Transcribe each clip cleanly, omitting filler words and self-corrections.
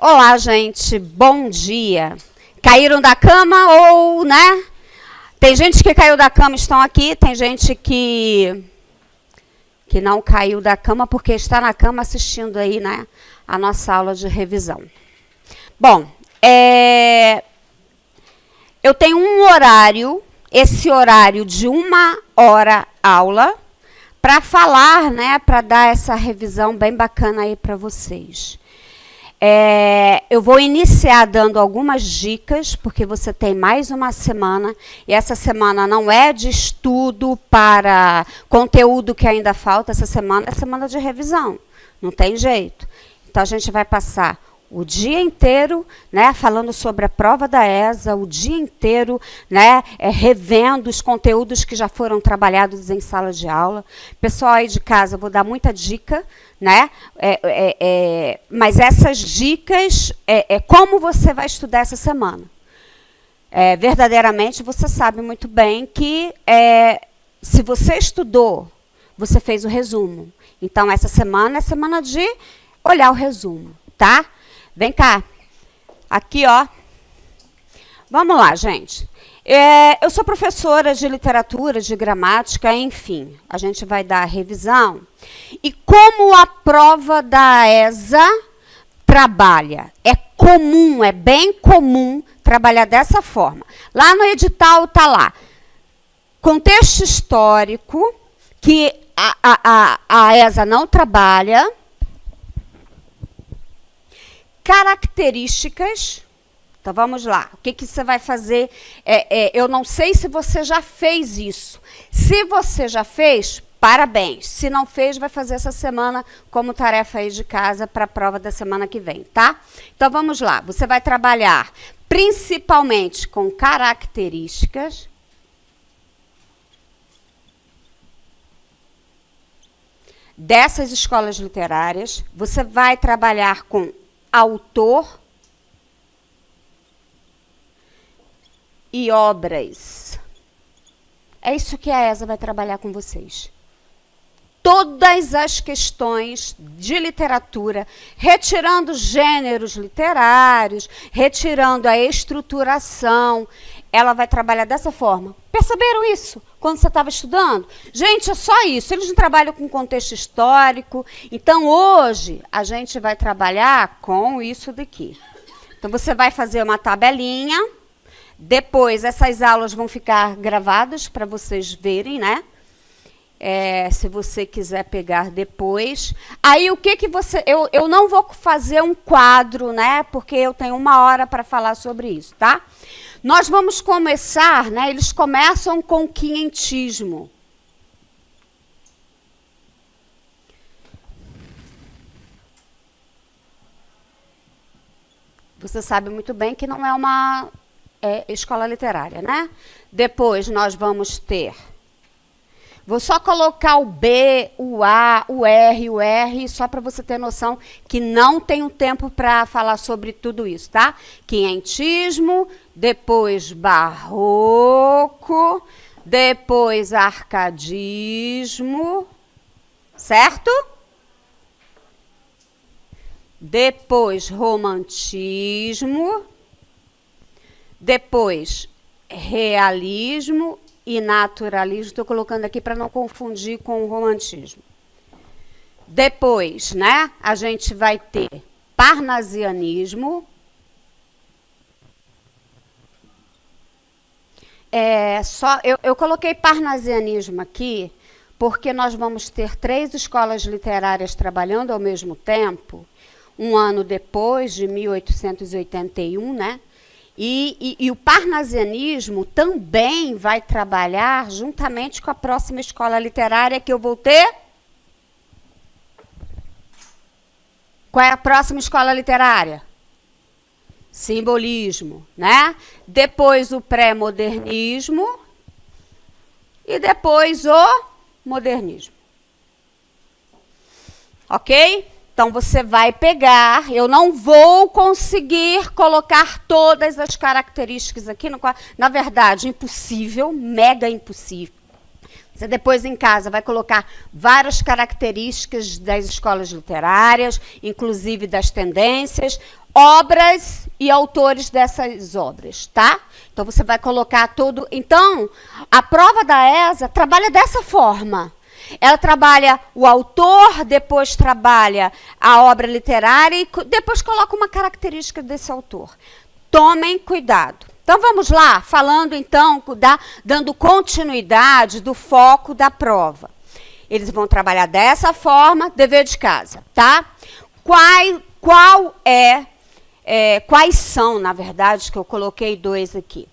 Olá, gente, bom dia. Caíram da cama ou, né? Tem gente que caiu da cama e estão aqui, tem gente que não caiu da cama porque está na cama assistindo aí, né, a nossa aula de revisão. Bom, eu tenho um horário, esse horário de 1h aula, para falar, né, para dar essa revisão bem bacana aí para vocês. Eu vou iniciar dando algumas dicas, porque você tem mais uma semana, e essa semana não é de estudo para conteúdo que ainda falta, essa semana é semana de revisão, não tem jeito. Então, a gente vai passar o dia inteiro, né, falando sobre a prova da ESA, o dia inteiro, né, revendo os conteúdos que já foram trabalhados em sala de aula. Pessoal aí de casa, eu vou dar muita dica, né, mas essas dicas como você vai estudar essa semana. Verdadeiramente, você sabe muito bem que se você estudou, você fez o resumo. Então, essa semana é semana de olhar o resumo, tá? Vem cá. Aqui, ó. Vamos lá, gente. Eu sou professora de literatura, de gramática, enfim. A gente vai dar a revisão. E como a prova da ESA trabalha? É comum, é bem comum trabalhar dessa forma. Lá no edital está lá. Contexto histórico, que a ESA não trabalha. Características. Então, vamos lá. O que você vai fazer? Eu não sei se você já fez isso. Se você já fez, parabéns. Se não fez, vai fazer essa semana como tarefa aí de casa para a prova da semana que vem, tá? Então, vamos lá. Você vai trabalhar principalmente com características. Dessas escolas literárias. Você vai trabalhar com autor e obras. É isso que a ESA vai trabalhar com vocês. Todas as questões de literatura, retirando gêneros literários, retirando a estruturação, ela vai trabalhar dessa forma. Perceberam isso quando você estava estudando? Gente, é só isso. Eles não trabalham com contexto histórico. Então, hoje, a gente vai trabalhar com isso daqui. Então, você vai fazer uma tabelinha. Depois, essas aulas vão ficar gravadas para vocês verem, né? Se você quiser pegar depois. Aí, o que você... Eu não vou fazer um quadro, né? Porque eu tenho 1h para falar sobre isso, tá? Nós vamos começar, né? Eles começam com quinhentismo. Você sabe muito bem que não é uma escola literária, né? Depois nós vamos ter... Vou só colocar o B, o A, o R, só para você ter noção que não tenho tempo para falar sobre tudo isso, tá? Quinhentismo, depois barroco, depois arcadismo, certo? Depois romantismo, depois realismo e naturalismo. Estou colocando aqui para não confundir com o romantismo. Depois, né, a gente vai ter parnasianismo. Eu coloquei parnasianismo aqui porque nós vamos ter 3 escolas literárias trabalhando ao mesmo tempo, um ano depois, de 1881, né? E o parnasianismo também vai trabalhar juntamente com a próxima escola literária que eu vou ter. Qual é a próxima escola literária? Simbolismo, né? Depois o pré-modernismo e depois o modernismo. Ok? Então, você vai pegar, eu não vou conseguir colocar todas as características aqui, na verdade, impossível, mega impossível. Você depois em casa vai colocar várias características das escolas literárias, inclusive das tendências, obras e autores dessas obras, tá? Então você vai colocar tudo. Então, a prova da ESA trabalha dessa forma. Ela trabalha o autor, depois trabalha a obra literária e depois coloca uma característica desse autor. Tomem cuidado. Então, vamos lá, falando então, dando continuidade do foco da prova. Eles vão trabalhar dessa forma, dever de casa, tá? Quais são, na verdade, que eu coloquei 2 aqui.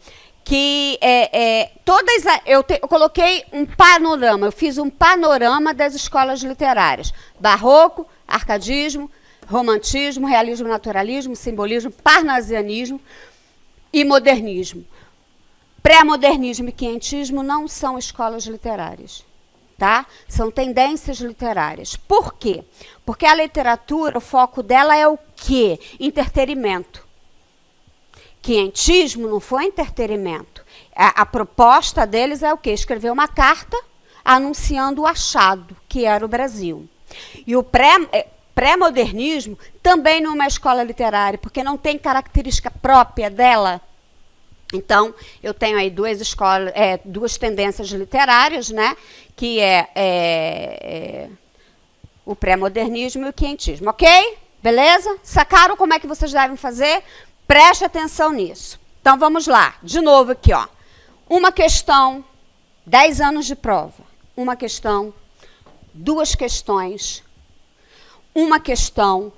Eu coloquei um panorama, eu fiz um panorama das escolas literárias. Barroco, arcadismo, romantismo, realismo, naturalismo, simbolismo, parnasianismo e modernismo. Pré-modernismo e quinhentismo não são escolas literárias, tá? São tendências literárias. Por quê? Porque a literatura, o foco dela é o quê? Entretenimento. Quinhentismo não foi entretenimento. A proposta deles é o quê? Escrever uma carta anunciando o achado, que era o Brasil. E o pré-modernismo também não é uma escola literária, porque não tem característica própria dela. Então, eu tenho aí 2 escolas, 2 tendências literárias, né? Que é o pré-modernismo e o quinhentismo, ok? Beleza? Sacaram como é que vocês devem fazer? Preste atenção nisso. Então, vamos lá. De novo aqui, ó. Uma questão, 10 anos de prova. Uma questão, 2 questões, uma questão,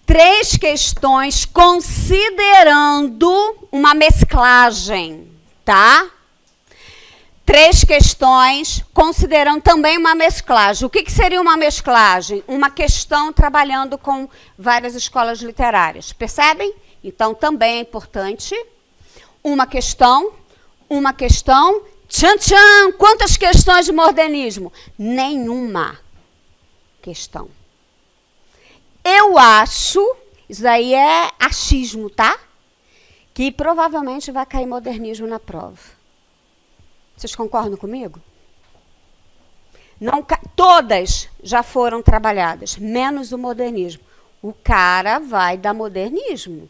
3 questões, considerando uma mesclagem, tá? 3 questões, considerando também uma mesclagem. O que seria uma mesclagem? Uma questão trabalhando com várias escolas literárias. Percebem? Então, também é importante. Uma questão, tchan, tchan. Quantas questões de modernismo? Nenhuma questão. Eu acho, isso aí é achismo, tá? Que provavelmente vai cair modernismo na prova. Vocês concordam comigo? Não, todas já foram trabalhadas, menos o modernismo. O cara vai dar modernismo.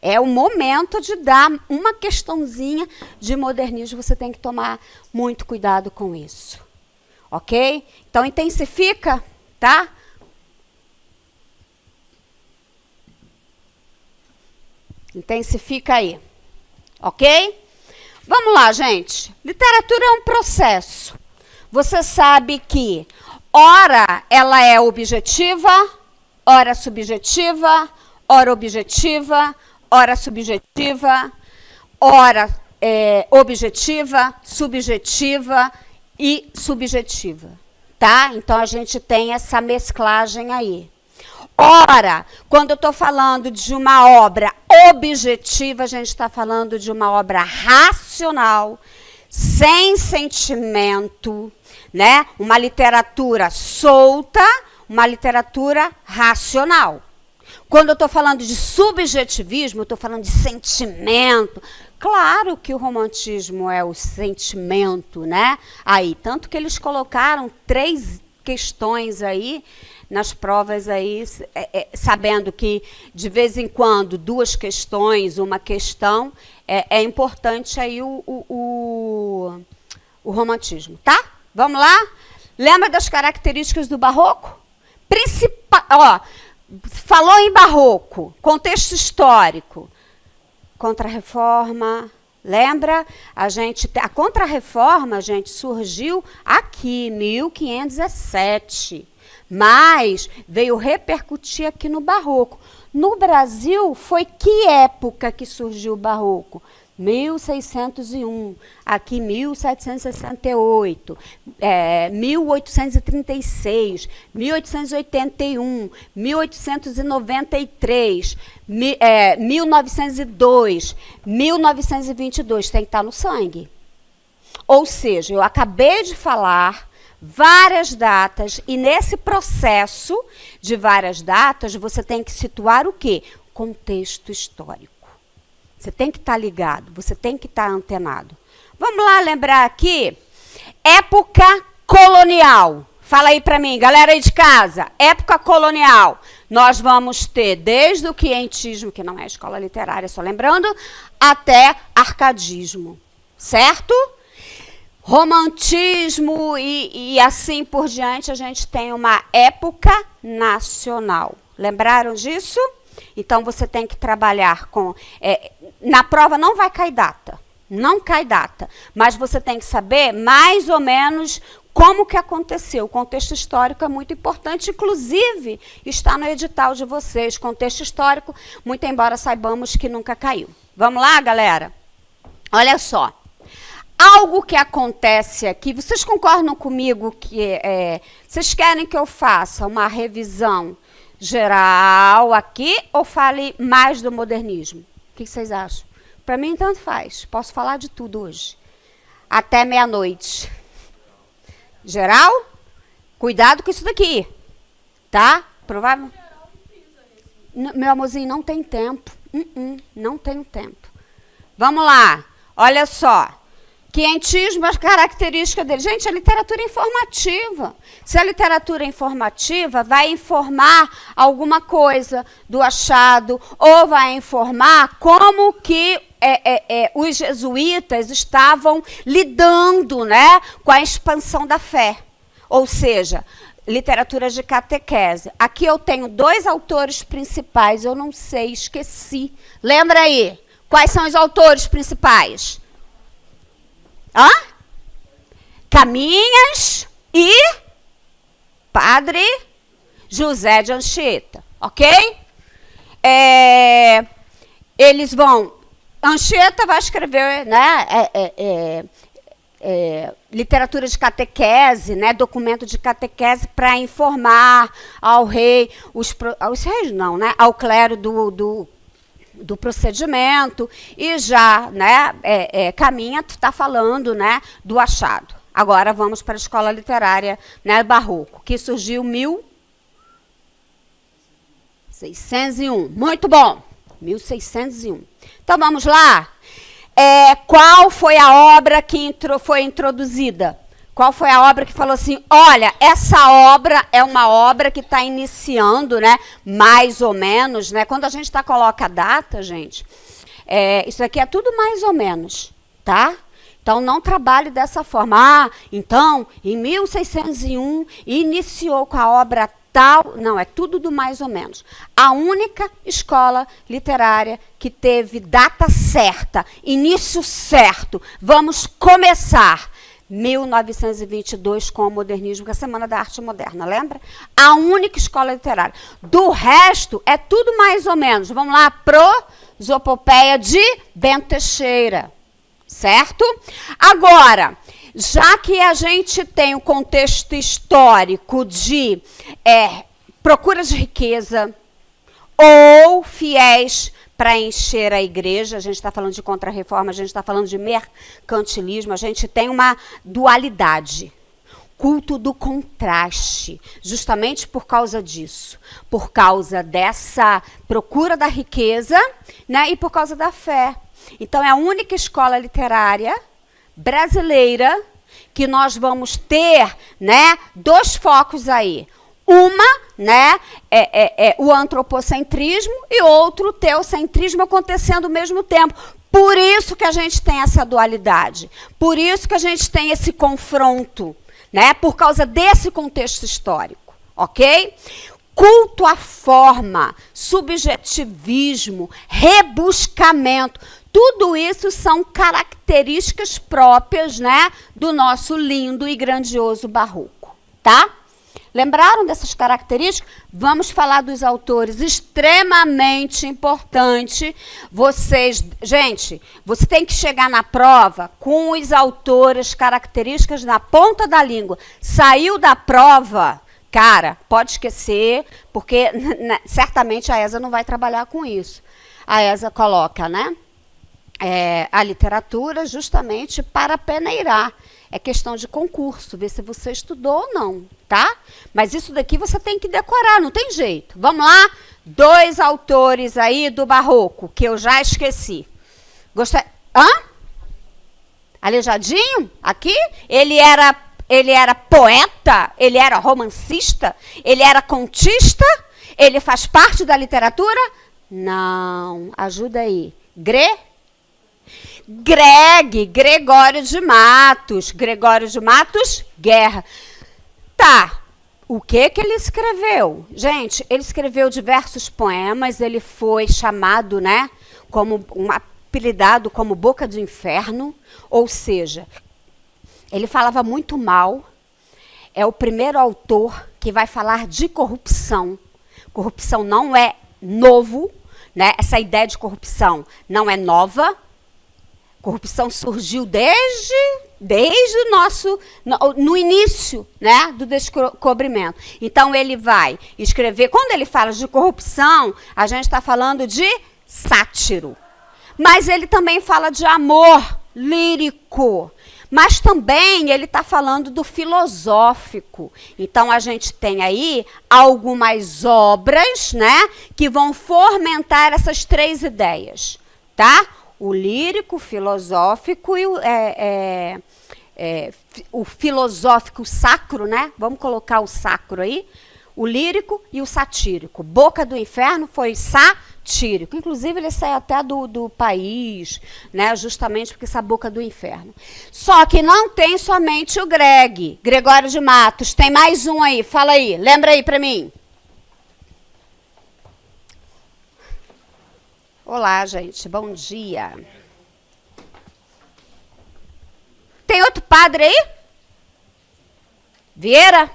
É o momento de dar uma questãozinha de modernismo. Você tem que tomar muito cuidado com isso. Ok? Então, intensifica, tá? Intensifica aí. Ok? Vamos lá, gente. Literatura é um processo. Você sabe que, ora, ela é objetiva, ora subjetiva, ora objetiva, ora subjetiva, ora objetiva, subjetiva e subjetiva, tá? Então, a gente tem essa mesclagem aí. Ora, quando eu estou falando de uma obra objetiva, a gente está falando de uma obra racional, sem sentimento, né? Uma literatura solta, uma literatura racional. Quando eu estou falando de subjetivismo, eu estou falando de sentimento. Claro que o romantismo é o sentimento, né? Aí, tanto que eles colocaram 3 questões aí nas provas aí, sabendo que de vez em quando 2 questões, uma questão, é importante aí o romantismo, tá? Vamos lá? Lembra das características do barroco? Falou em barroco, contexto histórico, Contra-Reforma. Lembra? A Contra-Reforma, gente, surgiu aqui, 1517. Mas veio repercutir aqui no Barroco. No Brasil, foi que época que surgiu o Barroco? 1601, aqui 1768, 1836, 1881, 1893, 1902, 1922, tem que estar no sangue. Ou seja, eu acabei de falar várias datas, e nesse processo de várias datas, você tem que situar o quê? Contexto histórico. Você tem que estar ligado, você tem que estar antenado. Vamos lá lembrar aqui, Época colonial. Fala aí para mim, galera aí de casa. Época colonial. Nós vamos ter desde o quientismo, que não é escola literária, só lembrando, até arcadismo. Certo? Romantismo e assim por diante, a gente tem uma época nacional. Lembraram disso? Então, você tem que trabalhar com... na prova não vai cair data. Não cai data. Mas você tem que saber mais ou menos como que aconteceu. O contexto histórico é muito importante, inclusive está no edital de vocês. Contexto histórico, muito embora saibamos que nunca caiu. Vamos lá, galera? Olha só. Algo que acontece aqui, vocês concordam comigo que vocês querem que eu faça uma revisão geral aqui ou fale mais do modernismo? O que vocês acham? Para mim, tanto faz. Posso falar de tudo hoje. Até meia-noite. Geral? Cuidado com isso daqui. Tá? Provável? Meu amorzinho, não tem tempo. Não tenho tempo. Vamos lá. Olha só. Quientismo, as características dele. Gente, a literatura é informativa. Se a literatura é informativa, vai informar alguma coisa do achado, ou vai informar como que os jesuítas estavam lidando, né, com a expansão da fé. Ou seja, literatura de catequese. Aqui eu tenho 2 autores principais, eu não sei, esqueci. Lembra aí? Quais são os autores principais? Caminhas e Padre José de Anchieta, ok? Eles vão... Anchieta vai escrever, né, literatura de catequese, né, documento de catequese para informar ao rei, aos reis não, né, ao clero do procedimento, e já, né, Caminha está falando, né, do achado. Agora vamos para a escola literária, né, barroco, que surgiu em 1601. Muito bom, 1601. Então vamos lá. Qual foi a obra que foi introduzida? Qual foi a obra que falou assim, olha, essa obra é uma obra que está iniciando, né, mais ou menos, né? Quando a gente coloca a data, gente, isso aqui é tudo mais ou menos, tá? Então, não trabalhe dessa forma. Então, em 1601, iniciou com a obra tal. Não, é tudo do mais ou menos. A única escola literária que teve data certa, início certo, vamos começar 1922 com o modernismo, que é a Semana da Arte Moderna, lembra? A única escola literária. Do resto, é tudo mais ou menos. Vamos lá, Prosopopeia de Bento Teixeira, certo? Agora, já que a gente tem o contexto histórico de procura de riqueza ou fiéis para encher a igreja, a gente está falando de contra-reforma, a gente está falando de mercantilismo, a gente tem uma dualidade, culto do contraste, justamente por causa disso, por causa dessa procura da riqueza, né, e por causa da fé. Então, é a única escola literária brasileira que nós vamos ter, né, 2 focos aí. Uma, né, o antropocentrismo e outro, o teocentrismo acontecendo ao mesmo tempo. Por isso que a gente tem essa dualidade. Por isso que a gente tem esse confronto, né, por causa desse contexto histórico, ok? Culto à forma, subjetivismo, rebuscamento, tudo isso são características próprias, né, do nosso lindo e grandioso barroco, tá? Lembraram dessas características? Vamos falar dos autores, extremamente importante. Gente, você tem que chegar na prova com os autores, características na ponta da língua. Saiu da prova, cara, pode esquecer, porque certamente a ESA não vai trabalhar com isso. A ESA coloca, né, a literatura justamente para peneirar. É questão de concurso, ver se você estudou ou não, tá? Mas isso daqui você tem que decorar, não tem jeito. Vamos lá? 2 autores aí do barroco, que eu já esqueci. Aleijadinho, aqui, ele era poeta, ele era romancista, ele era contista, ele faz parte da literatura? Não, ajuda aí. Gregório de Matos, Guerra. Tá, o que ele escreveu? Gente, ele escreveu diversos poemas, ele foi chamado, né, como apelidado como Boca do Inferno, ou seja, ele falava muito mal, é o primeiro autor que vai falar de corrupção. Corrupção não é novo, né? Essa ideia de corrupção não é nova. Corrupção surgiu desde o nosso, no início, né, do descobrimento. Então, ele vai escrever, quando ele fala de corrupção, a gente está falando de sátiro. Mas ele também fala de amor lírico. Mas também ele está falando do filosófico. Então, a gente tem aí algumas obras, né, que vão fomentar essas três ideias, tá? O lírico, o filosófico e o filosófico sacro, né? Vamos colocar o sacro aí. O lírico e o satírico. Boca do Inferno foi satírico. Inclusive, ele saiu até do país, né? Justamente porque essa Boca do Inferno. Só que não tem somente o Gregório de Matos. Tem mais um aí. Fala aí. Lembra aí para mim. Olá, gente. Bom dia. Tem outro padre aí? Vieira?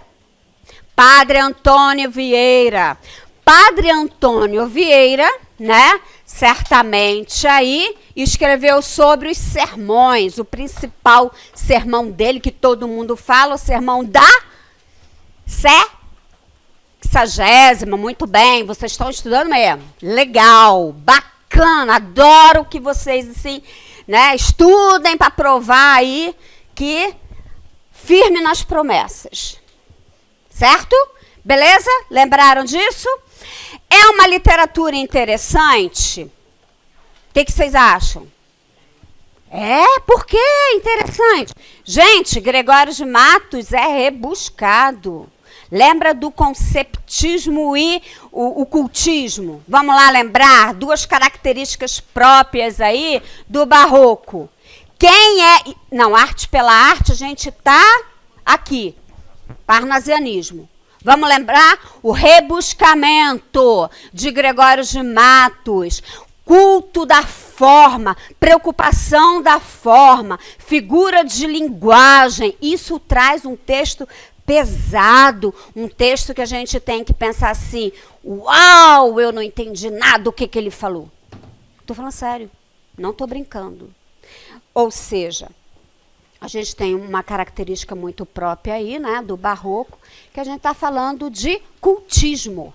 Padre Antônio Vieira. Padre Antônio Vieira, né, certamente aí escreveu sobre os sermões. O principal sermão dele, que todo mundo fala, o sermão da sexagésima. Muito bem, vocês estão estudando mesmo. Legal, bacana, adoro que vocês, assim, né, estudem para provar aí que firme nas promessas. Certo? Beleza? Lembraram disso? É uma literatura interessante? O que vocês acham? Por que é interessante? Gente, Gregório de Matos é rebuscado. Lembra do conceptismo e o cultismo? Vamos lá lembrar duas características próprias aí do barroco. Não, arte pela arte, a gente está aqui. Parnasianismo. Vamos lembrar o rebuscamento de Gregório de Matos, culto da forma, preocupação da forma, figura de linguagem. Isso traz um texto pesado, um texto que a gente tem que pensar assim, uau, eu não entendi nada do que ele falou. Estou falando sério, não estou brincando. Ou seja, a gente tem uma característica muito própria aí, né, do barroco, que a gente está falando de cultismo.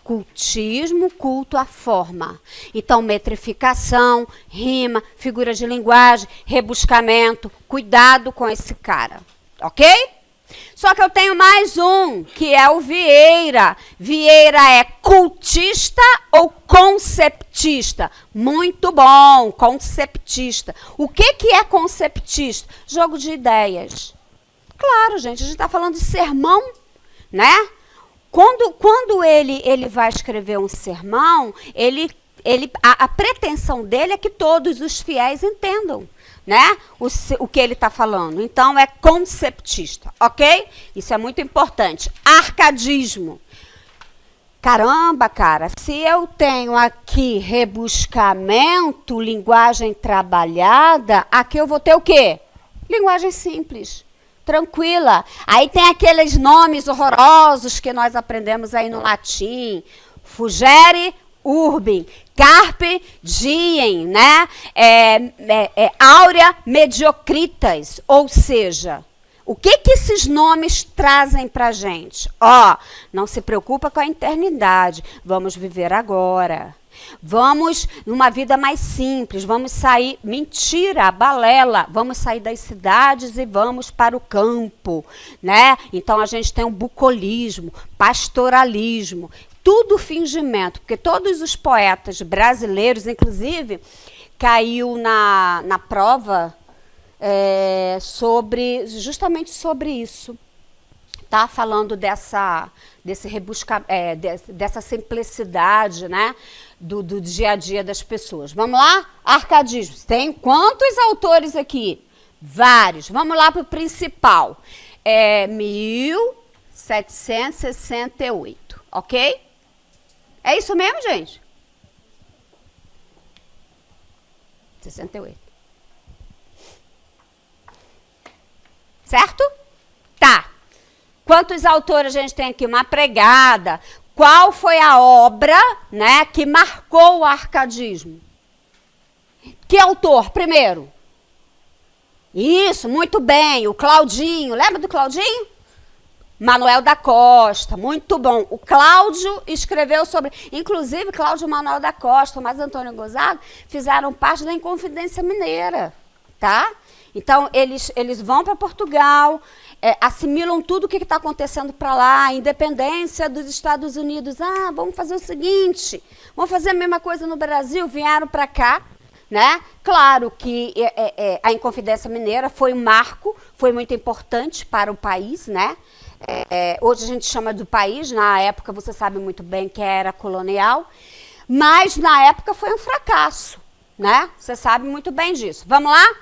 Cultismo, culto à forma. Então, metrificação, rima, figura de linguagem, rebuscamento. Cuidado com esse cara, ok? Só que eu tenho mais um, que é o Vieira. Vieira é cultista ou conceptista? Muito bom, conceptista. O que é conceptista? Jogo de ideias. Claro, gente, a gente está falando de sermão, né? Quando ele vai escrever um sermão, a pretensão dele é que todos os fiéis entendam, né, o que ele está falando. Então, é conceptista, ok? Isso é muito importante. Arcadismo. Caramba, cara, se eu tenho aqui rebuscamento, linguagem trabalhada, aqui eu vou ter o quê? Linguagem simples, tranquila. Aí tem aqueles nomes horrorosos que nós aprendemos aí no latim. Fugere urbem, carpe diem, né? Aurea mediocritas, ou seja, o que esses nomes trazem para a gente? Não se preocupa com a eternidade, vamos viver agora. Vamos numa vida mais simples, vamos sair, mentira, balela, vamos sair das cidades e vamos para o campo, né? Então a gente tem o bucolismo, pastoralismo, tudo fingimento, porque todos os poetas brasileiros, inclusive, caiu na prova justamente sobre isso. Tá falando dessa simplicidade, né, do dia a dia das pessoas. Vamos lá? Arcadismo. Tem quantos autores aqui? Vários. Vamos lá para o principal. 1768, ok? É isso mesmo, gente? 68. Certo? Tá. Quantos autores a gente tem aqui? Uma pregada. Qual foi a obra, né, que marcou o arcadismo? Que autor, primeiro? Isso, muito bem, o Claudinho. Lembra do Claudinho? Manuel da Costa, muito bom. O Cláudio escreveu sobre... Inclusive, Cláudio e Manuel da Costa, mas Antônio Gonzaga, fizeram parte da Inconfidência Mineira, tá? Então, eles vão para Portugal, assimilam tudo o que está acontecendo para lá, a independência dos Estados Unidos. Ah, vamos fazer o seguinte, vamos fazer a mesma coisa no Brasil, vieram para cá, né? Claro que a Inconfidência Mineira foi um marco, foi muito importante para o país, né? Hoje a gente chama do país, na época você sabe muito bem que era colonial, mas na época foi um fracasso, né? Você sabe muito bem disso. Vamos lá?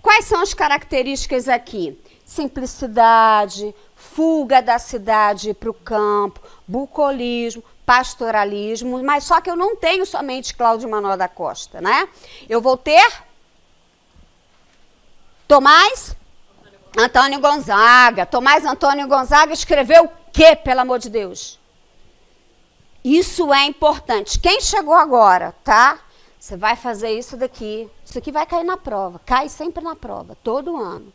Quais são as características aqui? Simplicidade, fuga da cidade para o campo, bucolismo, pastoralismo, mas só que eu não tenho somente Cláudio Manuel da Costa, né? Eu vou ter Tomás Antônio Gonzaga. Tomás Antônio Gonzaga escreveu o quê, pelo amor de Deus? Isso é importante. Quem chegou agora, tá? Você vai fazer isso daqui. Isso aqui vai cair na prova. Cai sempre na prova, todo ano.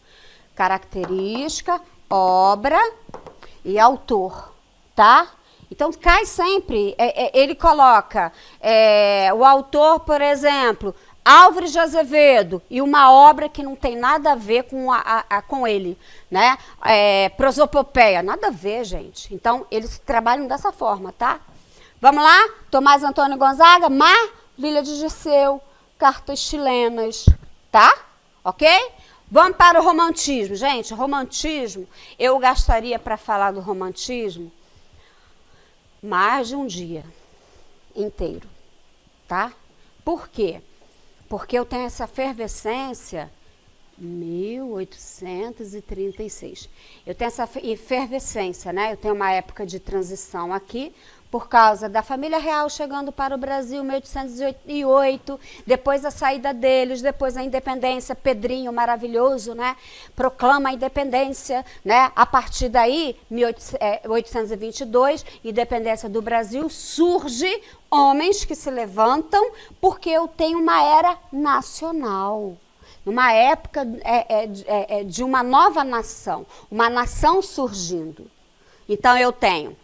Característica, obra e autor, tá? Então, cai sempre. Ele coloca o autor, por exemplo, Álvares de Azevedo, e uma obra que não tem nada a ver com ele, né? Prosopopeia, nada a ver, gente. Então, eles trabalham dessa forma, tá? Vamos lá? Tomás Antônio Gonzaga, Marília de Dirceu, cartas chilenas, tá? Ok? Vamos para o romantismo. Gente, romantismo, eu gastaria para falar do romantismo mais de um dia inteiro, tá? Por quê? Porque eu tenho essa efervescência, 1836. Eu tenho essa efervescência, né? Eu tenho uma época de transição aqui, por causa da família real chegando para o Brasil em 1808, depois a saída deles, depois a independência, Pedrinho maravilhoso, né? Proclama a independência, né? A partir daí, 1822, independência do Brasil, surge homens que se levantam porque eu tenho uma era nacional. Numa época de uma nova nação, uma nação surgindo. Então eu tenho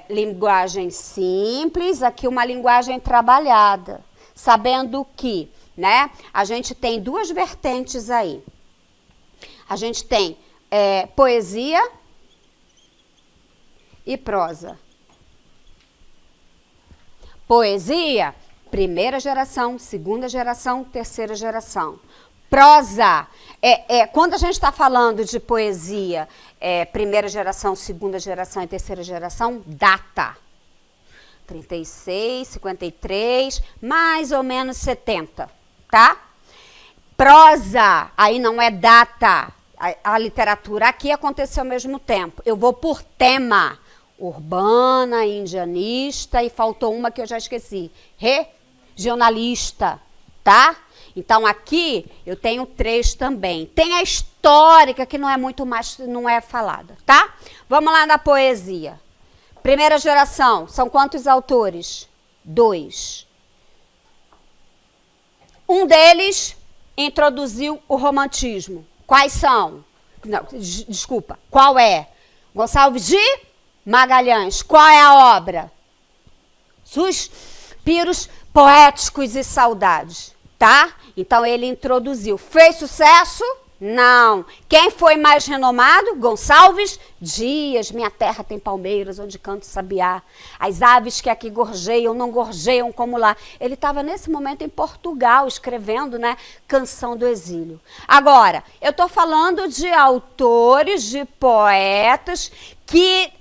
linguagem simples, aqui uma linguagem trabalhada, sabendo que, né, a gente tem duas vertentes aí. A gente tem poesia e prosa. Poesia, primeira geração, segunda geração, terceira geração. Prosa, quando a gente está falando de poesia, primeira geração, segunda geração e terceira geração, data. 36, 53, mais ou menos 70, tá? Prosa, aí não é data. A literatura aqui aconteceu ao mesmo tempo. Eu vou por tema. Urbana, indianista e faltou uma que eu já esqueci. Regionalista, tá? Então, aqui eu tenho 3 também. Tem a histórica, que não é muito mais, não é falada, tá? Vamos lá na poesia. Primeira geração, são quantos autores? 2. Um deles introduziu o romantismo. Quais são? Não, desculpa, qual é? Gonçalves de Magalhães. Qual é a obra? Suspiros poéticos e saudades. Tá? Então, ele introduziu. Fez sucesso? Não. Quem foi mais renomado? Gonçalves Dias. Minha terra tem palmeiras, onde canto sabiá. As aves que aqui gorjeiam, não gorjeiam como lá. Ele estava nesse momento em Portugal, escrevendo, né, Canção do Exílio. Agora, eu estou falando de autores, de poetas que,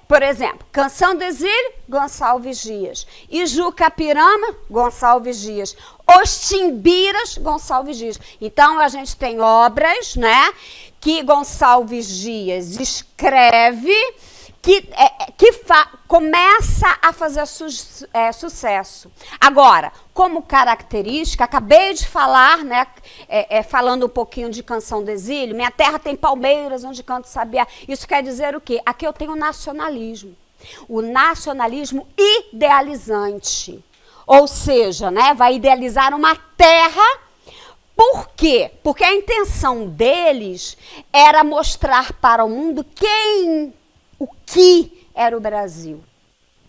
por exemplo, Canção do Exílio, Gonçalves Dias. Ijucapirama, Gonçalves Dias. Os Timbiras, Gonçalves Dias. Então, a gente tem obras, né, que Gonçalves Dias escreve, que começa a fazer sucesso. Agora, como característica, acabei de falar, né, falando um pouquinho de Canção do Exílio, minha terra tem palmeiras, onde canto sabiá. Isso quer dizer o quê? Aqui eu tenho nacionalismo. O nacionalismo idealizante. Ou seja, né, vai idealizar uma terra. Por quê? Porque a intenção deles era mostrar para o mundo o que era o Brasil.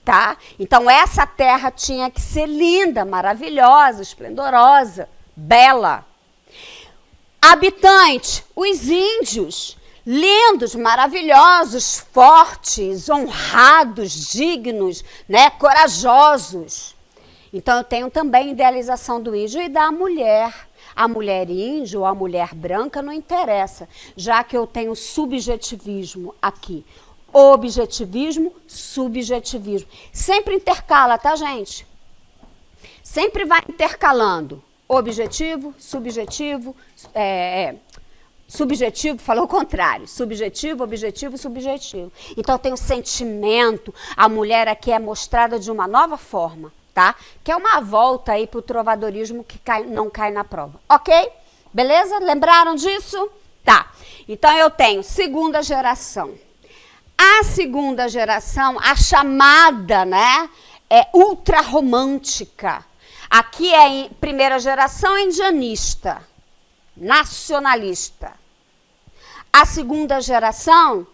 Tá? Então, essa terra tinha que ser linda, maravilhosa, esplendorosa, bela. Habitante, os índios, lindos, maravilhosos, fortes, honrados, dignos, né, corajosos. Então, eu tenho também idealização do índio e da mulher. A mulher índio ou a mulher branca não interessa, já que eu tenho subjetivismo aqui. Objetivismo, subjetivismo. Sempre intercala, tá, gente? Sempre vai intercalando. Objetivo, subjetivo, subjetivo, falou o contrário. Subjetivo, objetivo, subjetivo. Então, tem o sentimento. A mulher aqui é mostrada de uma nova forma. Tá? Que é uma volta aí para o trovadorismo que não cai na prova. Ok? Beleza? Lembraram disso? Tá. Então, eu tenho segunda geração. A segunda geração, a chamada, né, é ultrarromântica. Aqui é primeira geração indianista, nacionalista. A segunda geração,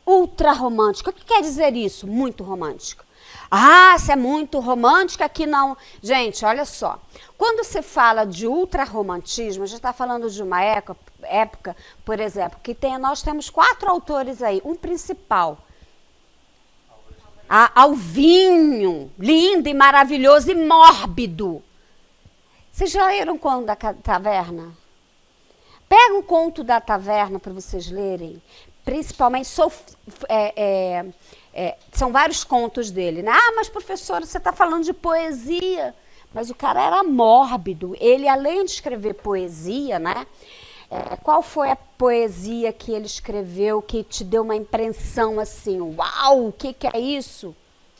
ultrarromântica. O que quer dizer isso? Muito romântica. Ah, se é muito romântica, que não... Gente, olha só. Quando se fala de ultrarromantismo, a gente está falando de uma época, por exemplo, que nós temos 4 autores aí. Um principal. Alvinho, lindo e maravilhoso e mórbido. Vocês já leram o conto da taverna? Pega o conto da taverna para vocês lerem. Principalmente, são vários contos dele, né? Ah, mas professora, você está falando de poesia. Mas o cara era mórbido. Ele, além de escrever poesia, né? Qual foi a poesia que ele escreveu que te deu uma impressão assim? Uau, o que é isso?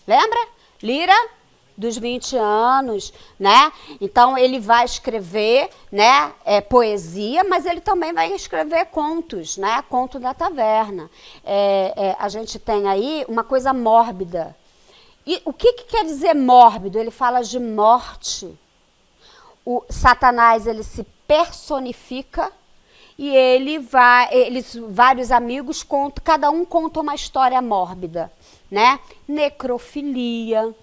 Lembra? Lira? Dos 20 anos, né? Então, ele vai escrever, né, poesia, mas ele também vai escrever contos, né? Conto da taverna. A gente tem aí uma coisa mórbida. E o que quer dizer mórbido? Ele fala de morte. O Satanás, ele se personifica e vários amigos contam, cada um conta uma história mórbida, né? Necrofilia,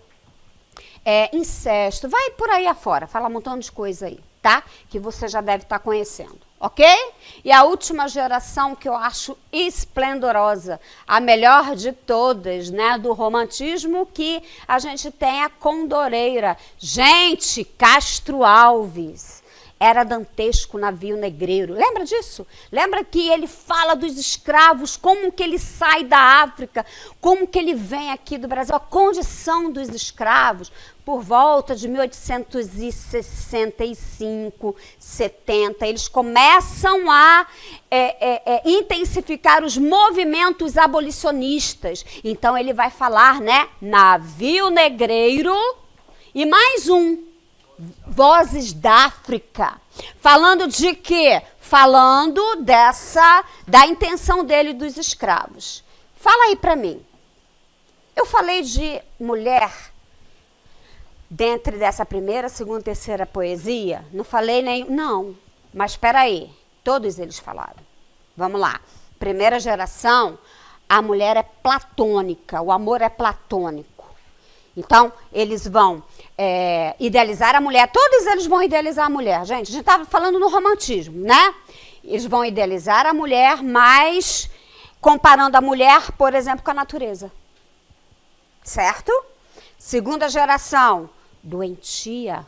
incesto, vai por aí afora, fala um montão de coisa aí, tá? Que você já deve estar conhecendo, ok? E a última geração que eu acho esplendorosa, a melhor de todas, né? Do romantismo, que a gente tem a Condoreira. Gente, Castro Alves. Era dantesco o navio negreiro. Lembra disso? Lembra que ele fala dos escravos, como que ele sai da África, como que ele vem aqui do Brasil, a condição dos escravos por volta de 1865, 70. Eles começam a intensificar os movimentos abolicionistas. Então, ele vai falar, né? Navio negreiro e mais um. Vozes da África. Falando de quê? Falando da intenção dele dos escravos. Fala aí para mim. Eu falei de mulher dentro dessa primeira, segunda, terceira poesia? Não falei nem... Não, mas espera aí. Todos eles falaram. Vamos lá. Primeira geração, a mulher é platônica, o amor é platônico. Então, eles vão idealizar a mulher. Todos eles vão idealizar a mulher. Gente, a gente estava falando no romantismo, né? Eles vão idealizar a mulher, mas comparando a mulher, por exemplo, com a natureza. Certo? Segunda geração, doentia,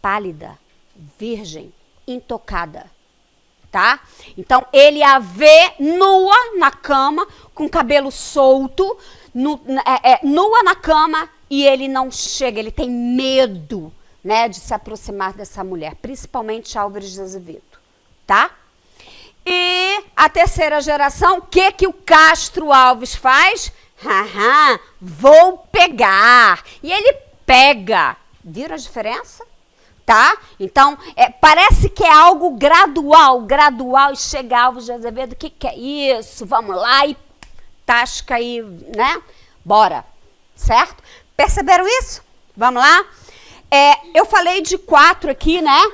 pálida, virgem, intocada. Tá? Então, ele a vê nua na cama, com cabelo solto, nua na cama, e ele não chega, ele tem medo, né, de se aproximar dessa mulher, principalmente Álvares de Azevedo. Tá? E a terceira geração, o que o Castro Alves faz? Vou pegar. E ele pega. Viram a diferença? Tá? Então, parece que é algo gradual, e chega Álvares de Azevedo, o que é isso? Vamos lá e tasca aí, né? Bora. Certo? Perceberam isso? Vamos lá? Eu falei de 4 aqui, né?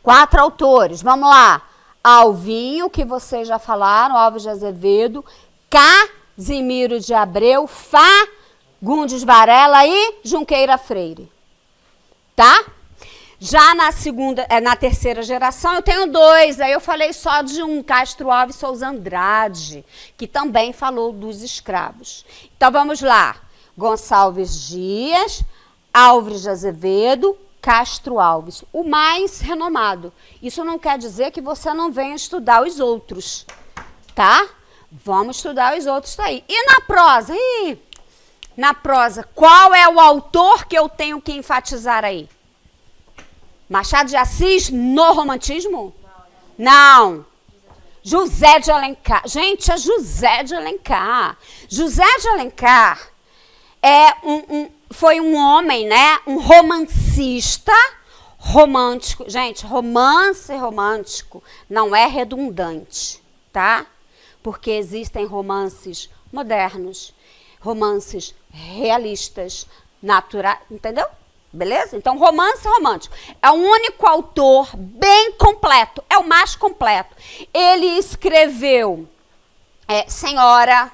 4 autores. Vamos lá. Alvinho, que vocês já falaram, Álvares de Azevedo, Casimiro de Abreu, Fagundes Varela e Junqueira Freire. Tá? Já na terceira geração, eu tenho 2. Aí eu falei só de um, Castro Alves Souza Andrade, que também falou dos escravos. Então, vamos lá. Gonçalves Dias, Álvares de Azevedo, Castro Alves, o mais renomado. Isso não quer dizer que você não venha estudar os outros, tá? Vamos estudar os outros aí. E na prosa? Na prosa, qual é o autor que eu tenho que enfatizar aí? Machado de Assis no romantismo? Não. José de Alencar. Gente, é José de Alencar. José de Alencar foi um homem, né? Um romancista romântico. Gente, romance romântico não é redundante, tá? Porque existem romances modernos, romances realistas, naturais, entendeu? Beleza? Então, romance romântico. É o único autor bem completo. É o mais completo. Ele escreveu Senhora.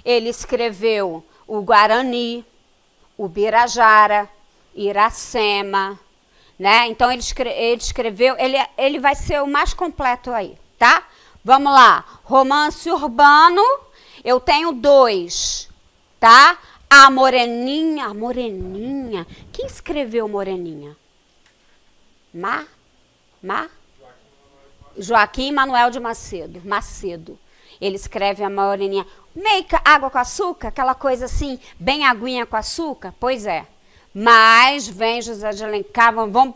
Ele escreveu o Guarani, o Birajara, Iracema, né? Então, ele escreveu... Ele vai ser o mais completo aí, tá? Vamos lá. Romance urbano. Eu tenho 2, tá? A Moreninha. Quem escreveu Moreninha? Joaquim Manuel de Macedo. Ele escreve a Moreninha. Meio água com açúcar, aquela coisa assim, bem aguinha com açúcar? Pois é. Mas vem José de Alencar, vamos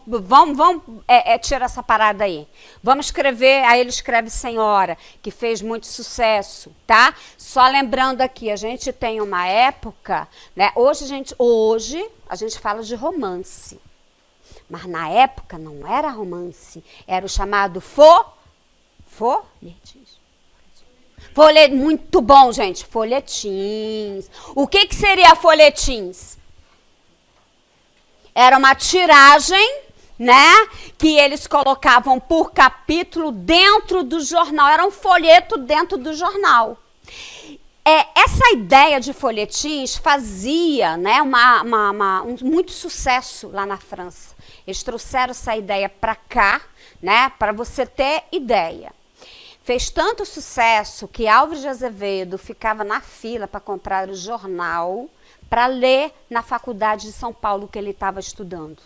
tirar essa parada aí. Vamos escrever, aí ele escreve Senhora, que fez muito sucesso, tá? Só lembrando aqui, a gente tem uma época, né? Hoje a gente fala de romance. Mas na época não era romance, era o chamado muito bom, gente, folhetins. O que seria folhetins? Era uma tiragem, né, que eles colocavam por capítulo dentro do jornal. Era um folheto dentro do jornal. Essa ideia de folhetins fazia, né, muito sucesso lá na França. Eles trouxeram essa ideia para cá, né, para você ter ideia. Fez tanto sucesso que Álvares de Azevedo ficava na fila para comprar o jornal para ler na faculdade de São Paulo que ele estava estudando.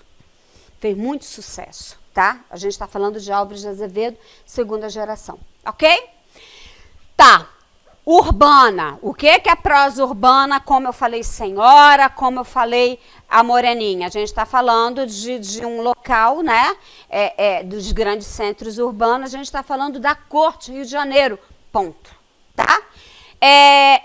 Fez muito sucesso, tá? A gente está falando de Álvares de Azevedo, segunda geração, ok? Tá, urbana. O que é prosa urbana? Como eu falei Senhora, como eu falei a Moreninha. A gente está falando de um local, né? Dos grandes centros urbanos, a gente está falando da corte, Rio de Janeiro, ponto, tá?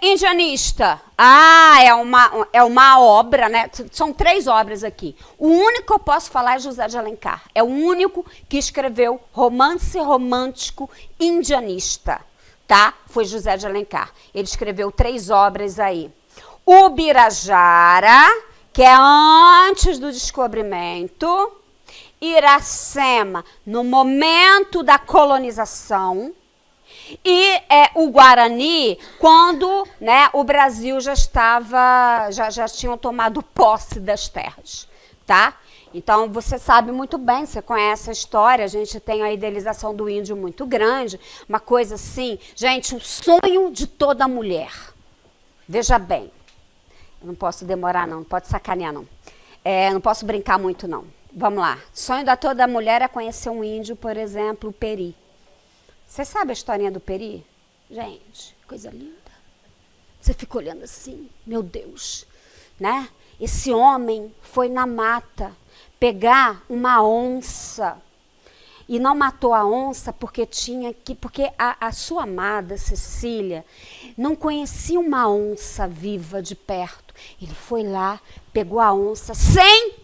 Indianista. É uma obra, né? São 3 obras aqui. O único que eu posso falar é José de Alencar. É o único que escreveu romance romântico indianista, tá? Foi José de Alencar. Ele escreveu 3 obras aí. O Birajara, que é antes do descobrimento. Iracema, no momento da colonização. E o Guarani, quando, né, o Brasil já tinham tomado posse das terras, tá? Então, você sabe muito bem, você conhece a história, a gente tem a idealização do índio muito grande, uma coisa assim, gente, o sonho de toda mulher. Veja bem, eu não posso demorar não pode sacanear não. Não posso brincar muito não. Vamos lá, sonho da toda mulher é conhecer um índio, por exemplo, o Peri. Você sabe a historinha do Peri? Gente, coisa linda. Você fica olhando assim, meu Deus, né? Esse homem foi na mata pegar uma onça e não matou a onça porque a sua amada Cecília não conhecia uma onça viva de perto. Ele foi lá, pegou a onça sem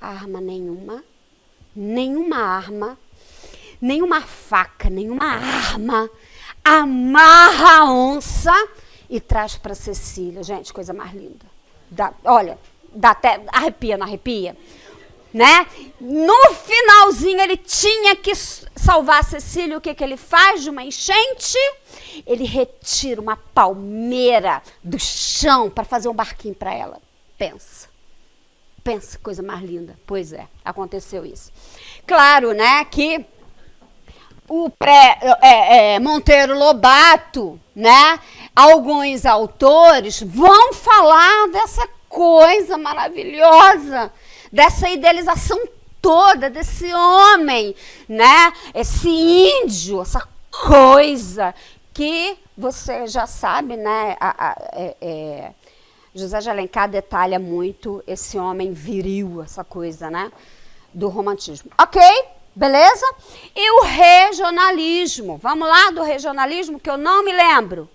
arma nenhuma, nenhuma faca, nenhuma arma, amarra a onça e traz para Cecília. Gente, coisa mais linda. Olha, dá até arrepia, não arrepia? Né? No finalzinho ele tinha que salvar a Cecília. O que ele faz de uma enchente? Ele retira uma palmeira do chão para fazer um barquinho para ela. Pensa, coisa mais linda. Pois é, aconteceu isso. Claro, né, que o Monteiro Lobato, né, alguns autores vão falar dessa coisa maravilhosa, dessa idealização toda desse homem, né, esse índio, essa coisa que você já sabe, né, José de Alencar detalha muito esse homem viril, essa coisa, né, do romantismo. Ok? Beleza? E o regionalismo. Vamos lá do regionalismo, que eu não me lembro.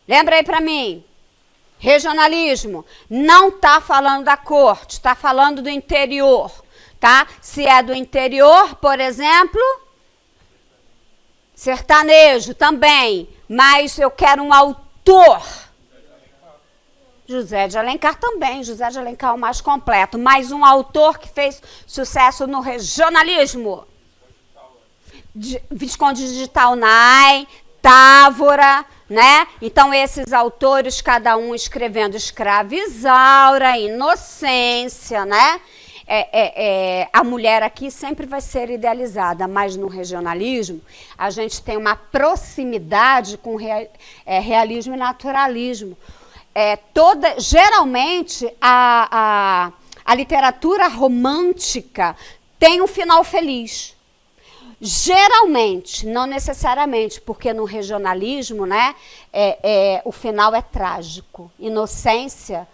Lembra aí para mim. Regionalismo. Não está falando da corte, está falando do interior. Tá? Se é do interior, por exemplo, sertanejo também. Mas eu quero um autor. José de Alencar também. José de Alencar é o mais completo. Mais um autor que fez sucesso no regionalismo. Visconde de Itaunay, Távora, né? Então, esses autores, cada um escrevendo Escrava Isaura, Inocência, né? A mulher aqui sempre vai ser idealizada, mas no regionalismo a gente tem uma proximidade com realismo e naturalismo. Geralmente a literatura romântica tem um final feliz. Geralmente, não necessariamente, porque no regionalismo, né, o final é trágico. Inocência,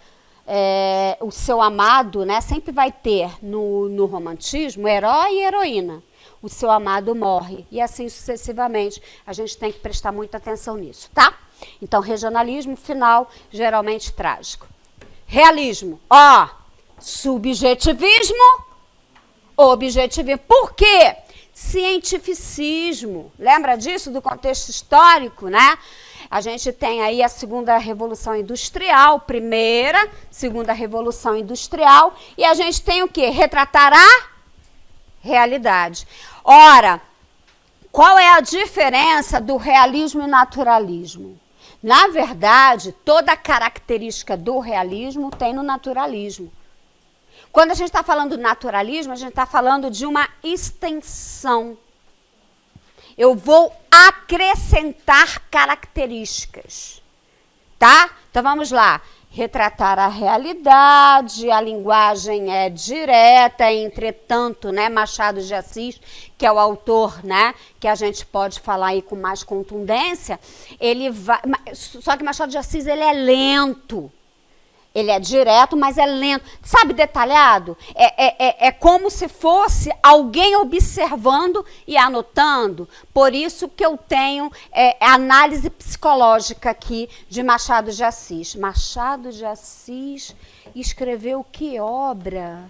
o seu amado, né, sempre vai ter no romantismo herói e heroína. O seu amado morre e assim sucessivamente. A gente tem que prestar muita atenção nisso, tá? Então, regionalismo, final, geralmente trágico. Realismo, subjetivismo, objetivismo. Por quê? Cientificismo. Lembra disso, do contexto histórico, né? A gente tem aí a segunda revolução industrial, primeira, segunda revolução industrial, e a gente tem o quê? Retratar a realidade. Ora, qual é a diferença do realismo e naturalismo? Na verdade, toda a característica do realismo tem no naturalismo. Quando a gente está falando do naturalismo, a gente está falando de uma extensão. Eu vou acrescentar características, tá? Então, vamos lá. Retratar a realidade, a linguagem é direta, entretanto, né, Machado de Assis, que é o autor, né, que a gente pode falar aí com mais contundência, ele vai, só que Machado de Assis, ele é lento. Ele é direto, mas é lento. Sabe, detalhado? É como se fosse alguém observando e anotando. Por isso que eu tenho análise psicológica aqui de Machado de Assis. Machado de Assis escreveu que obra?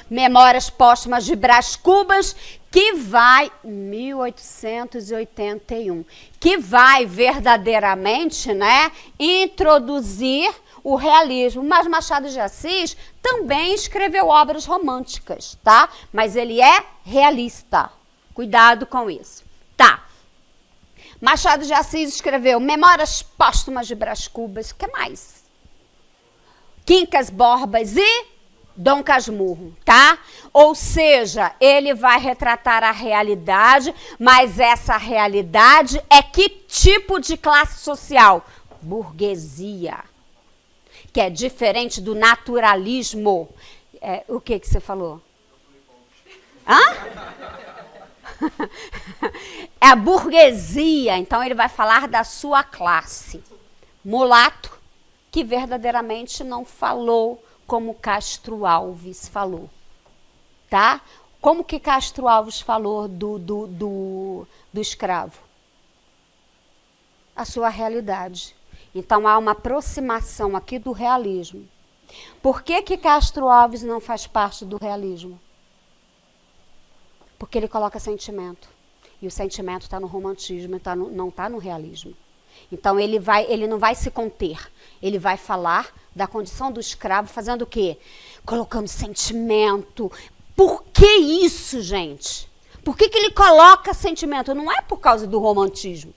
Memórias Póstumas de Brás Cubas, que vai, 1881, que vai verdadeiramente, né, introduzir o realismo. Mas Machado de Assis também escreveu obras românticas, tá? Mas ele é realista. Cuidado com isso. Tá. Machado de Assis escreveu Memórias Póstumas de Brás Cubas. O que mais? Quincas Borbas e Dom Casmurro, tá? Ou seja, ele vai retratar a realidade, mas essa realidade é que tipo de classe social? Burguesia, que é diferente do naturalismo. O que você falou? Hã? É a burguesia, então ele vai falar da sua classe. Mulato, que verdadeiramente não falou como Castro Alves falou, tá? Como que Castro Alves falou do escravo? A sua realidade. Então há uma aproximação aqui do realismo. Por que Castro Alves não faz parte do realismo? Porque ele coloca sentimento. E o sentimento está no romantismo, não está no realismo. Então ele não vai se conter. Ele vai falar da condição do escravo fazendo o quê? Colocando sentimento. Por que isso, gente? Por que ele coloca sentimento? Não é por causa do romantismo.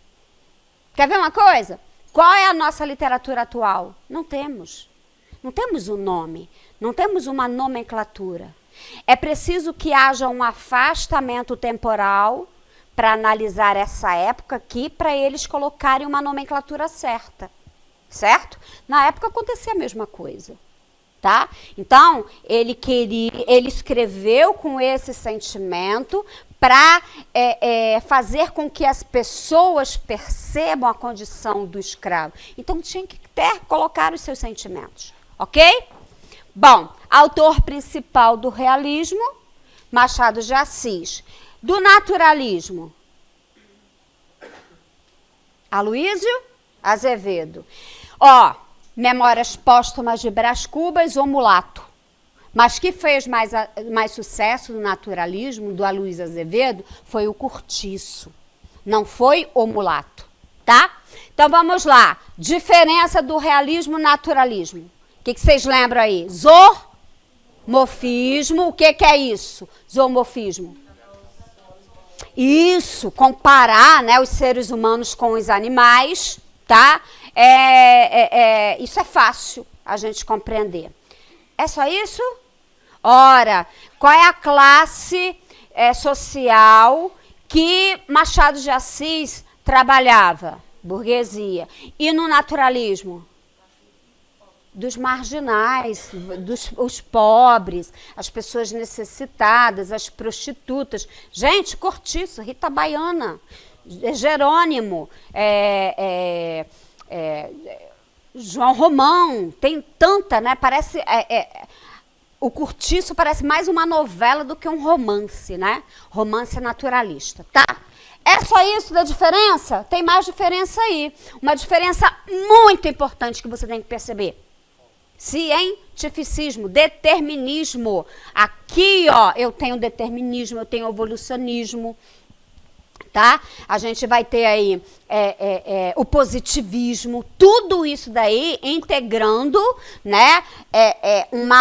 Quer ver uma coisa? Qual é a nossa literatura atual? Não temos. Não temos um nome. Não temos uma nomenclatura. É preciso que haja um afastamento temporal para analisar essa época aqui, para eles colocarem uma nomenclatura certa. Certo? Na época acontecia a mesma coisa. Tá? Então, ele escreveu com esse sentimento para fazer com que as pessoas percebam a condição do escravo. Então, tinha que colocar os seus sentimentos. Ok? Bom, autor principal do realismo, Machado de Assis. Do naturalismo, Aloysio Azevedo. Ó, Memórias Póstumas de Brás Cubas ou Mulato. Mas que fez mais sucesso no naturalismo do Aloysio Azevedo foi o Cortiço. Não foi o Mulato, tá? Então vamos lá. Diferença do realismo e naturalismo. O que vocês lembram aí? Zoomorfismo. O que é isso? Zoomorfismo. Isso, comparar, né, os seres humanos com os animais, tá? Isso é fácil a gente compreender. É só isso? Ora, qual é a classe social que Machado de Assis trabalhava? Burguesia. E no naturalismo? Dos marginais, os pobres, as pessoas necessitadas, as prostitutas. Gente, Cortiço, Rita Baiana, Jerônimo, João Romão, tem tanta, né? Parece, o Cortiço parece mais uma novela do que um romance, né? Romance naturalista, tá? É só isso da diferença? Tem mais diferença aí. Uma diferença muito importante que você tem que perceber. Cientificismo, determinismo. Aqui, ó, eu tenho determinismo, eu tenho evolucionismo, tá? A gente vai ter aí o positivismo, tudo isso daí integrando, né,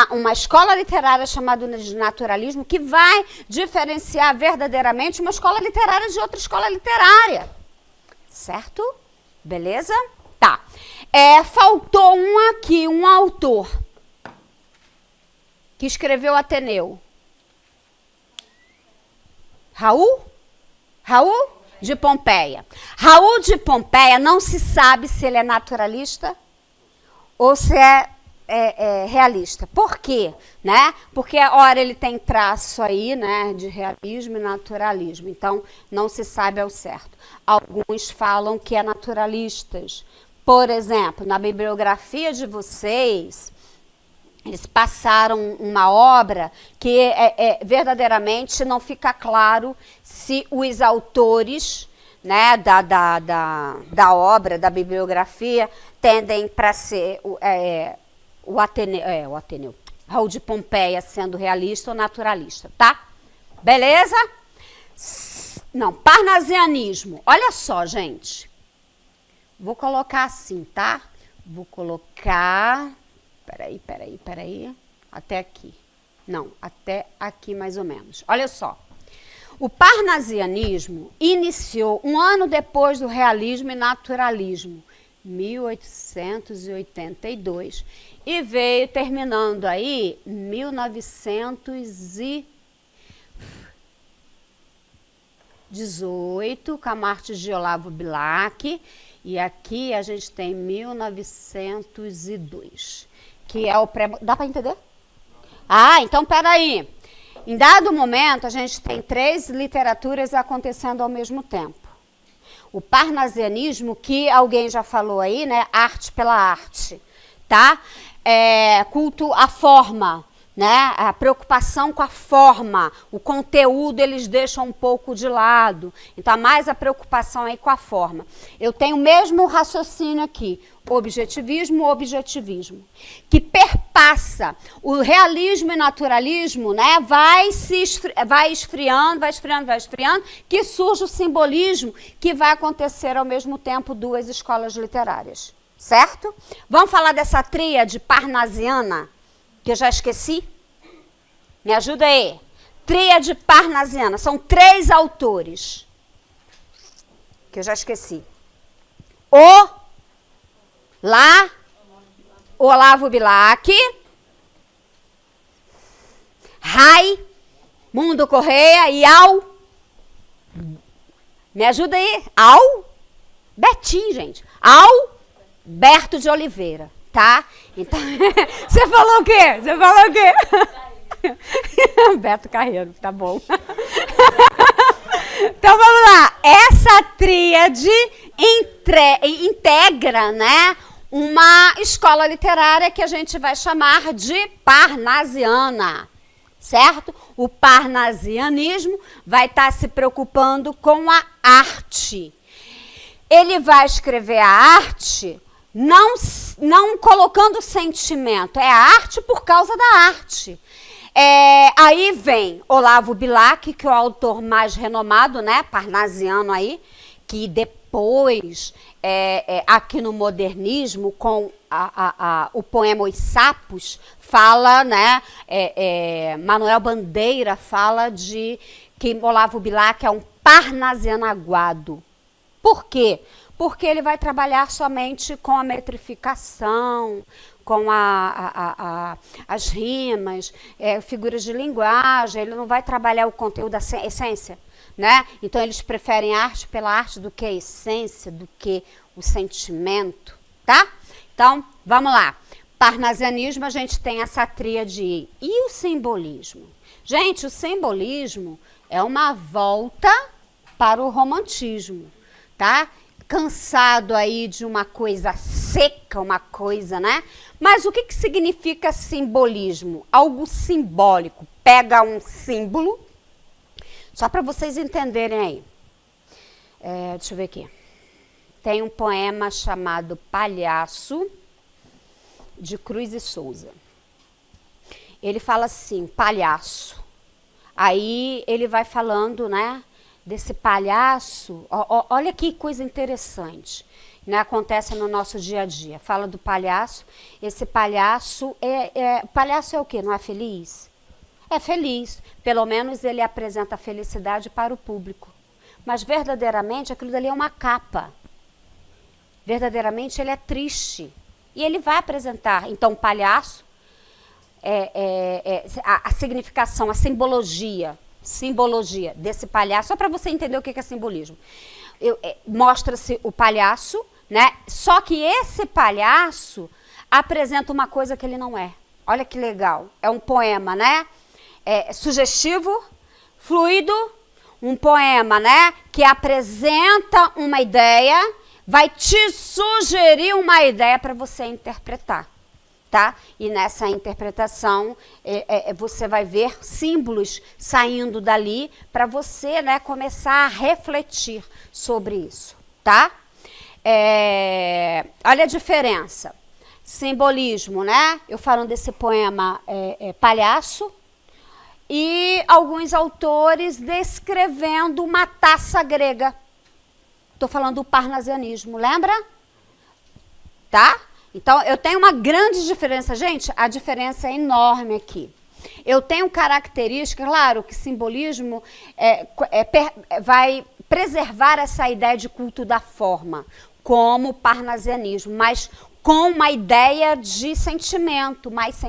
uma escola literária chamada de naturalismo que vai diferenciar verdadeiramente uma escola literária de outra escola literária. Certo? Beleza? Tá. Faltou um autor que escreveu Ateneu. Raul de Pompeia. Raul de Pompeia não se sabe se ele é naturalista ou se é realista. Por quê? Né? Porque, ora, ele tem traço aí, né, de realismo e naturalismo. Então, não se sabe ao certo. Alguns falam que é naturalistas. Por exemplo, na bibliografia de vocês, eles passaram uma obra que verdadeiramente não fica claro se os autores, né, da obra, da bibliografia, tendem para ser o Ateneu, Raul de Pompeia sendo realista ou naturalista, tá? Beleza? Não, parnasianismo. Olha só, gente. Vou colocar assim, tá? Vou colocar... Peraí. Até aqui. Não, até aqui mais ou menos. Olha só. O parnasianismo iniciou um ano depois do realismo e naturalismo. 1882. E veio terminando aí 1918, com a morte de Olavo Bilac. E aqui a gente tem 1902, que é o pré... Dá para entender? Ah, então peraí. Em dado momento, a gente tem 3 literaturas acontecendo ao mesmo tempo. O parnasianismo, que alguém já falou aí, né? Arte pela arte, tá? Culto à forma, né? A preocupação com a forma, o conteúdo eles deixam um pouco de lado. Então, mais a preocupação aí com a forma. Eu tenho o mesmo raciocínio aqui, objetivismo, que perpassa o realismo e naturalismo, né? Vai esfriando, que surge o simbolismo, que vai acontecer ao mesmo tempo 2 escolas literárias, certo? Vamos falar dessa tríade parnasiana, que eu já esqueci? Me ajuda aí. Tríade parnasiana. São 3 autores. Que eu já esqueci. Olavo Bilac. Raimundo Correia e me ajuda aí. Betinho, gente. Alberto de Oliveira. Tá? Então, você falou o quê? Beto Carreiro, tá bom. Então vamos lá. Essa tríade integra, né, uma escola literária que a gente vai chamar de parnasiana, certo? O parnasianismo vai estar se preocupando com a arte. Ele vai escrever a arte não colocando sentimento, é a arte por causa da arte. Aí vem Olavo Bilac, que é o autor mais renomado, né, parnasiano aí, que depois, aqui no modernismo, com o poema Os Sapos, fala, né, Manuel Bandeira fala de que Olavo Bilac é um parnasiano aguado. Por quê? Porque ele vai trabalhar somente com a metrificação, com as rimas, figuras de linguagem, ele não vai trabalhar o conteúdo da essência, né? Então, eles preferem a arte pela arte do que a essência, do que o sentimento, tá? Então, vamos lá. Parnasianismo, a gente tem essa tríade. E o simbolismo? Gente, o simbolismo é uma volta para o romantismo, tá? Cansado aí de uma coisa seca, uma coisa, né? Mas o que significa simbolismo? Algo simbólico. Pega um símbolo, só para vocês entenderem aí. Deixa eu ver aqui. Tem um poema chamado Palhaço, de Cruz e Souza. Ele fala assim, palhaço. Aí ele vai falando, né? Desse palhaço, olha que coisa interessante, né, acontece no nosso dia a dia. Fala do palhaço, esse palhaço palhaço é o quê? Não é feliz? É feliz, pelo menos ele apresenta a felicidade para o público, mas verdadeiramente aquilo dali é uma capa, verdadeiramente ele é triste, e ele vai apresentar, então palhaço, a significação, a simbologia desse palhaço, só para você entender o que é simbolismo. Mostra-se o palhaço, né? Só que esse palhaço apresenta uma coisa que ele não é. Olha que legal. É um poema, né? Sugestivo, fluido, um poema, né? Que apresenta uma ideia, vai te sugerir uma ideia para você interpretar. Tá? E nessa interpretação, você vai ver símbolos saindo dali para você, né, começar a refletir sobre isso. Tá? Olha a diferença. Simbolismo, né? Eu falando desse poema Palhaço, e alguns autores descrevendo uma taça grega. Estou falando do parnasianismo, lembra? Tá? Então, eu tenho uma grande diferença. Gente, a diferença é enorme aqui. Eu tenho características, claro, que simbolismo vai preservar essa ideia de culto da forma. como parnasianismo, mas com uma ideia de sentimento, mais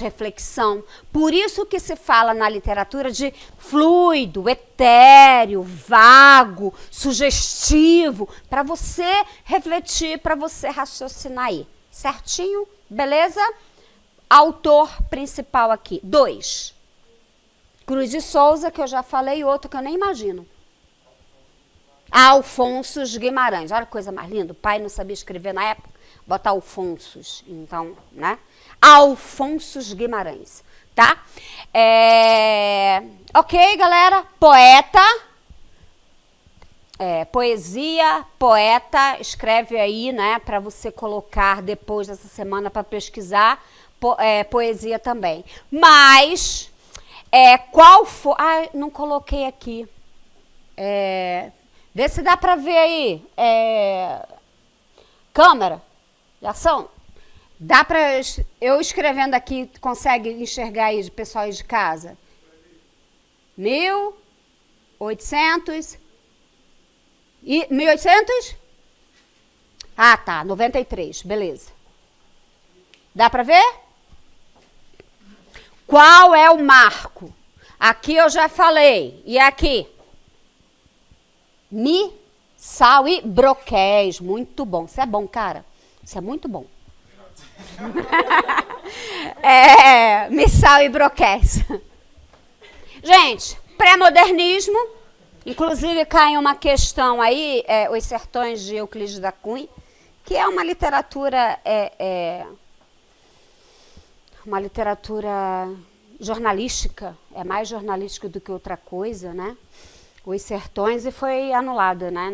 reflexão. Por isso que se fala na literatura de fluido, etéreo, vago, sugestivo, para você refletir, para você raciocinar aí. Certinho? Beleza? Autor principal aqui. 2. Cruz de Souza, que eu já falei, outro que eu nem imagino. Alfonso Guimarães. Olha que coisa mais linda. O pai não sabia escrever na época. Botar Alfonso. Então, né? Alfonso Guimarães. Tá? Ok, galera? Poeta. Poesia, poeta. Escreve aí, né? Para você colocar depois dessa semana para pesquisar. Poesia também. Mas, qual foi... Ah, não coloquei aqui. Vê se dá para ver aí. Câmera de ação. Dá para eu escrevendo aqui, consegue enxergar aí, pessoal aí de casa? 1800 e 1800? Ah, tá, 93, beleza. Dá para ver? Qual é o marco? Aqui eu já falei. E aqui? Mi, sal e broquéis. Muito bom. Isso é bom, cara. Isso é muito bom. Missal e broquéis. Gente, pré-modernismo. Inclusive cai uma questão aí, Os Sertões de Euclides da Cunha, que é uma literatura jornalística, é mais jornalística do que outra coisa, né? Os Sertões, e foi anulada, né?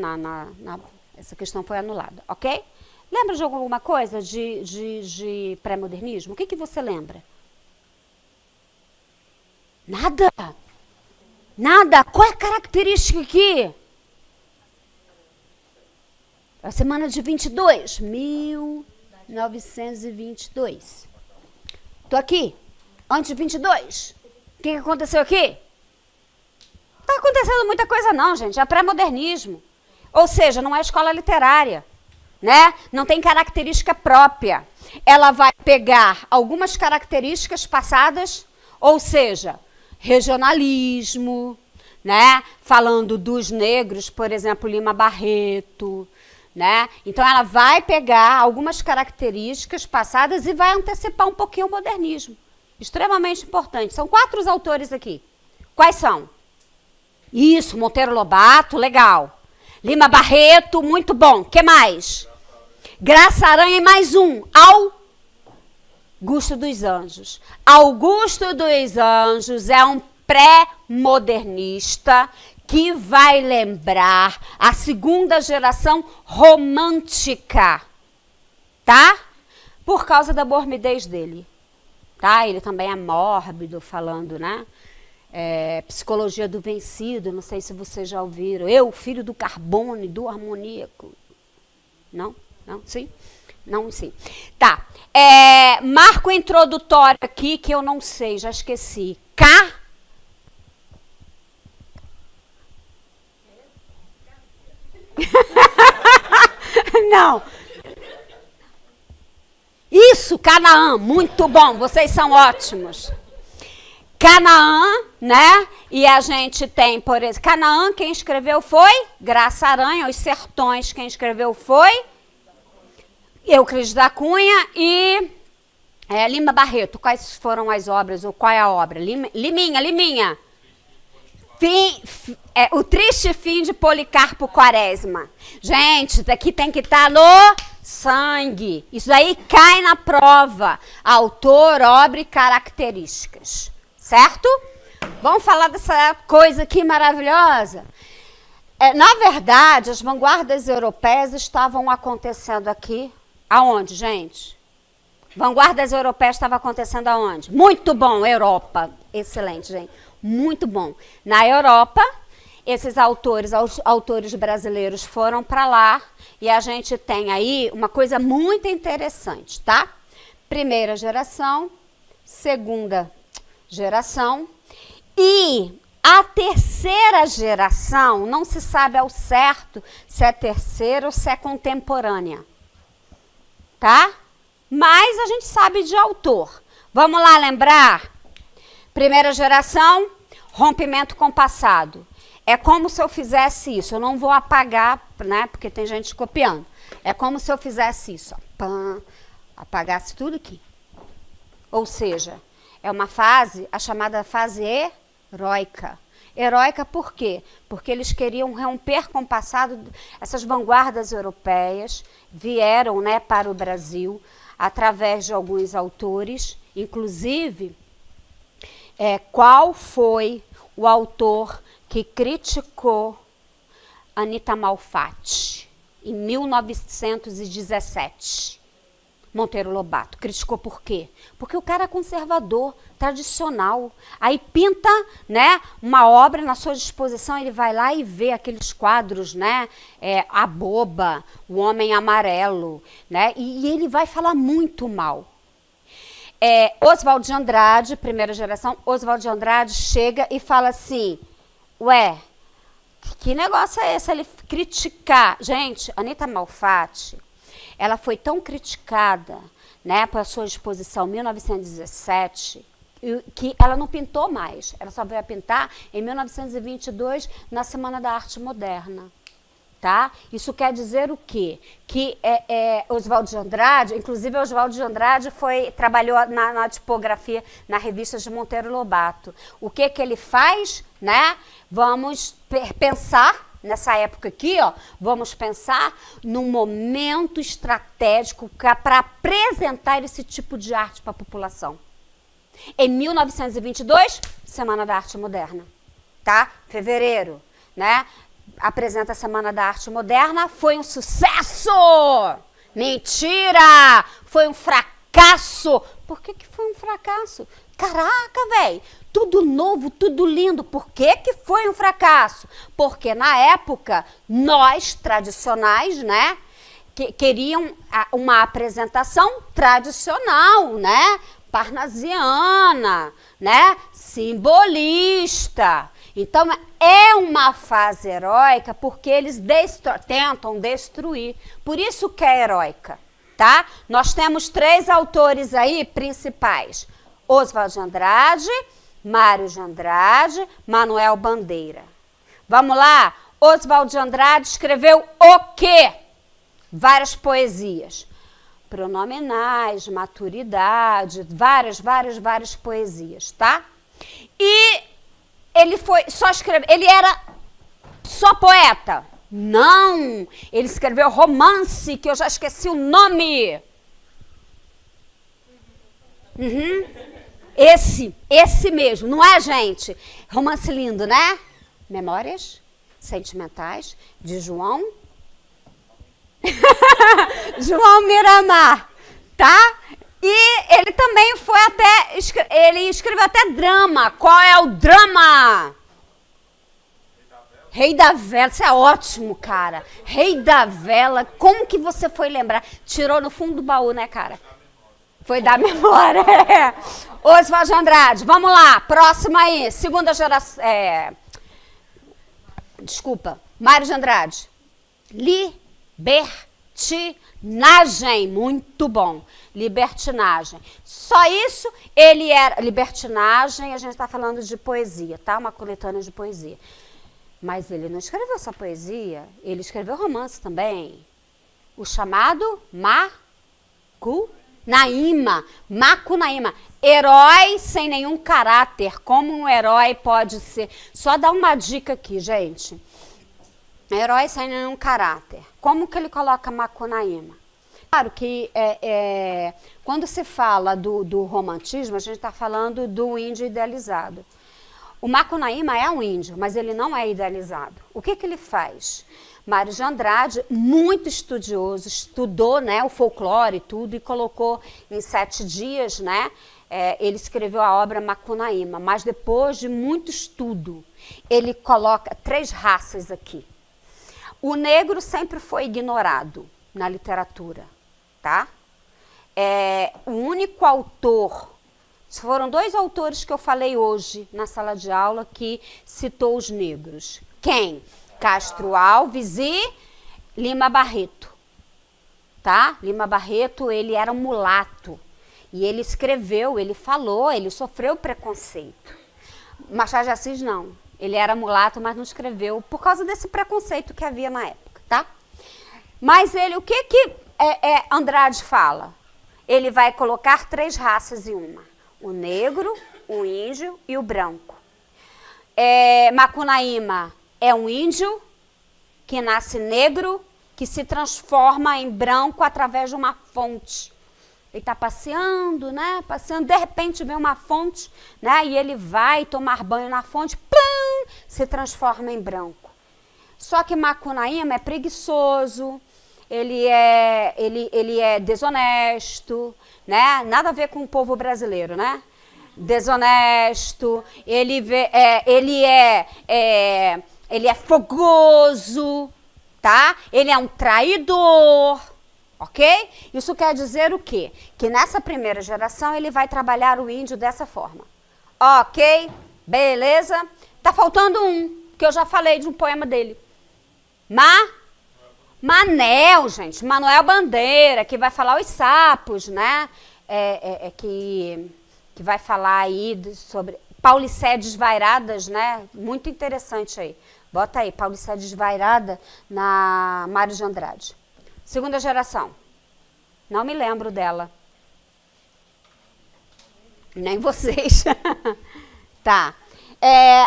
Essa questão foi anulada, ok? Lembra de alguma coisa de pré-modernismo? O que você lembra? Nada? Nada? Qual é a característica aqui? A semana de 22, 1922. Tô aqui, antes de 22. O que aconteceu aqui? Não está acontecendo muita coisa não, gente. É pré-modernismo. Ou seja, não é escola literária, né? Não tem característica própria. Ela vai pegar algumas características passadas, ou seja, regionalismo, né? Falando dos negros, por exemplo, Lima Barreto, né? Então ela vai pegar algumas características passadas e vai antecipar um pouquinho o modernismo. Extremamente importante. São 4 autores aqui. Quais são? Isso, Monteiro Lobato, legal. Lima Barreto, muito bom. Que mais? Graça Aranha e mais um. Augusto dos Anjos. Augusto dos Anjos é um pré-modernista que vai lembrar a segunda geração romântica, tá? Por causa da morbidez dele, tá? Ele também é mórbido, falando, né? Psicologia do vencido, não sei se vocês já ouviram. Eu, filho do carbono e do harmoníaco. Não? Não? Sim? Não, sim. Tá. Marco introdutório aqui que eu não sei, já esqueci. Não. Isso, Canaã, muito bom, vocês são ótimos. Canaã, né? E a gente tem, por exemplo, Canaã, quem escreveu foi Graça Aranha. Os Sertões, quem escreveu foi Euclides da Cunha e Lima Barreto. Quais foram as obras, ou qual é a obra? Liminha. O Triste Fim de Policarpo Quaresma. Gente, daqui tem que estar no sangue. Isso aí cai na prova. Autor, obra e características. Certo? Vamos falar dessa coisa aqui maravilhosa? Na verdade, as vanguardas europeias estavam acontecendo aqui. Aonde, gente? Vanguardas europeias estavam acontecendo aonde? Muito bom, Europa. Excelente, gente. Muito bom. Na Europa, esses autores brasileiros foram para lá e a gente tem aí uma coisa muito interessante, tá? Primeira geração, segunda geração e A terceira geração, não se sabe ao certo se é terceira ou se é contemporânea, tá? Mas a gente sabe de autor. Vamos lá lembrar? Primeira geração, rompimento com o passado. É como se eu fizesse isso. Eu não vou apagar, né? Porque tem gente copiando. É como se eu fizesse isso. Ó, pam, apagasse tudo aqui. Ou seja, é uma fase, a chamada fase heróica. Heróica por quê? Porque eles queriam romper com o passado. Essas vanguardas europeias vieram, né, para o Brasil através de alguns autores. Inclusive, qual foi o autor que criticou Anita Malfatti em 1917? Monteiro Lobato. Criticou por quê? Porque o cara é conservador, tradicional. Aí pinta, né, uma obra na sua disposição, ele vai lá e vê aqueles quadros, né, A Boba, O Homem Amarelo, né, e ele vai falar muito mal. Oswald de Andrade, primeira geração, Oswald de Andrade chega e fala assim, ué, que negócio é esse? Ele criticar. Gente, Anita Malfatti, ela foi tão criticada, né, por sua exposição em 1917, que ela não pintou mais. Ela só veio a pintar em 1922, na Semana da Arte Moderna. Tá? Isso quer dizer o quê? Que Oswald de Andrade, inclusive Oswald de Andrade trabalhou na tipografia, na revista de Monteiro Lobato. O que ele faz? Né? Vamos pensar, nessa época aqui, ó, vamos pensar num momento estratégico para apresentar esse tipo de arte para a população. Em 1922, Semana da Arte Moderna. Tá? Fevereiro, né? Apresenta a Semana da Arte Moderna, foi um sucesso! Mentira! Foi um fracasso! Por que foi um fracasso? Caraca, velho! Tudo novo, tudo lindo. Por que foi um fracasso? Porque na época, nós, tradicionais, né, queriam uma apresentação tradicional, né? Parnasiana, né? Simbolista. Então, é uma fase heróica porque eles tentam destruir. Por isso que é heróica, tá? Nós temos 3 autores aí principais. Oswald de Andrade, Mário de Andrade, Manuel Bandeira. Vamos lá? Oswald de Andrade escreveu o quê? Várias poesias. Pronominais, maturidade, várias poesias, tá? E ele ele era só poeta? Não! Ele escreveu romance, que eu já esqueci o nome. Esse mesmo, não é, gente? Romance lindo, né? Memórias Sentimentais de João Miramar, tá? E ele também ele escreveu até drama. Qual é o drama? Rei da Vela. Isso é ótimo, cara. Rei da Vela. Como que você foi lembrar? Tirou no fundo do baú, né, cara? Foi da memória. Oswald de Andrade. Vamos lá. Próxima aí. Segunda geração. Desculpa. Mário de Andrade. Libertinagem. Muito bom. Libertinagem. Só isso, ele era... Libertinagem, a gente está falando de poesia, tá? Uma coletânea de poesia. Mas ele não escreveu só poesia, ele escreveu romance também. O chamado Macunaíma. Macunaíma. Herói sem nenhum caráter. Como um herói pode ser? Só dar uma dica aqui, gente. Herói sem nenhum caráter. Como que ele coloca Macunaíma? Claro que quando se fala do romantismo, a gente está falando do índio idealizado. O Macunaíma é um índio, mas ele não é idealizado. O que ele faz? Mário de Andrade, muito estudioso, estudou, né, o folclore e tudo, e colocou em 7 dias, né, ele escreveu a obra Macunaíma, mas depois de muito estudo, ele coloca 3 raças aqui. O negro sempre foi ignorado na literatura, tá? O único autor Foram 2 autores que eu falei hoje na sala de aula que citou os negros. Quem? Castro Alves e Lima Barreto. Tá? Lima Barreto, ele era um mulato. E ele escreveu, ele falou, ele sofreu preconceito. Machado de Assis não. Ele era mulato, mas não escreveu por causa desse preconceito que havia na época, tá? Mas ele, o que Andrade fala? Ele vai colocar 3 raças em uma. O negro, o índio e o branco. Macunaíma é um índio que nasce negro, que se transforma em branco através de uma fonte. Ele está passeando, né? Passeando, de repente vem uma fonte, né? E ele vai tomar banho na fonte, plum, se transforma em branco. Só que Macunaíma é preguiçoso, ele é desonesto, né? Nada a ver com o povo brasileiro, né? Desonesto, ele é fogoso, tá? Ele é um traidor, ok? Isso quer dizer o quê? Que nessa primeira geração ele vai trabalhar o índio dessa forma. Ok, beleza? Tá faltando um, que eu já falei de um poema dele. Manel, gente, Manuel Bandeira, que vai falar os sapos, né? Que vai falar aí sobre Paulicéia Desvairadas, né? Muito interessante aí. Bota aí, Paulicéia Desvairada na Mário de Andrade. Segunda geração. Não me lembro dela. Nem vocês. Tá.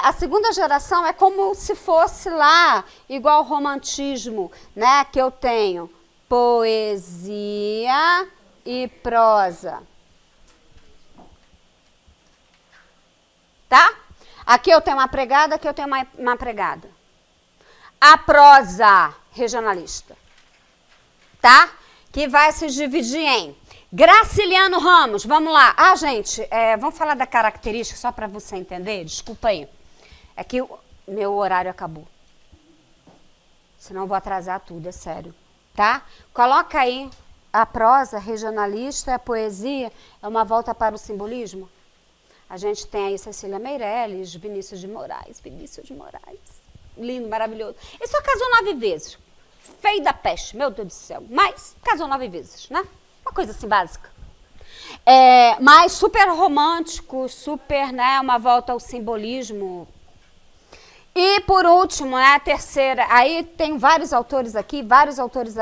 A segunda geração é como se fosse lá, igual ao romantismo, né? Que eu tenho poesia e prosa. Tá? Aqui eu tenho uma pregada, aqui eu tenho uma pregada. A prosa regionalista. Tá? Que vai se dividir em Graciliano Ramos, vamos lá. Gente, vamos falar da característica só para você entender? Desculpa aí. É que o meu horário acabou. Senão eu vou atrasar tudo, é sério. Tá? Coloca aí a prosa regionalista, a poesia, é uma volta para o simbolismo. A gente tem aí Cecília Meirelles, Vinícius de Moraes. Lindo, maravilhoso. Ele só casou 9 vezes. Feio da peste, meu Deus do céu. Mas casou 9 vezes, né? Uma coisa assim básica. Mas super romântico, super, né? Uma volta ao simbolismo. E por último, né? A terceira. Aí tem vários autores aqui, vários autores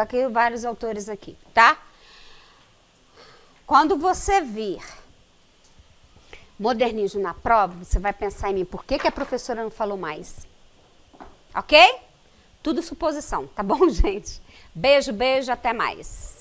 aqui, tá? Quando você vir modernismo na prova, você vai pensar em mim, por que a professora não falou mais? Ok? Tudo suposição, tá bom, gente? Beijo, até mais.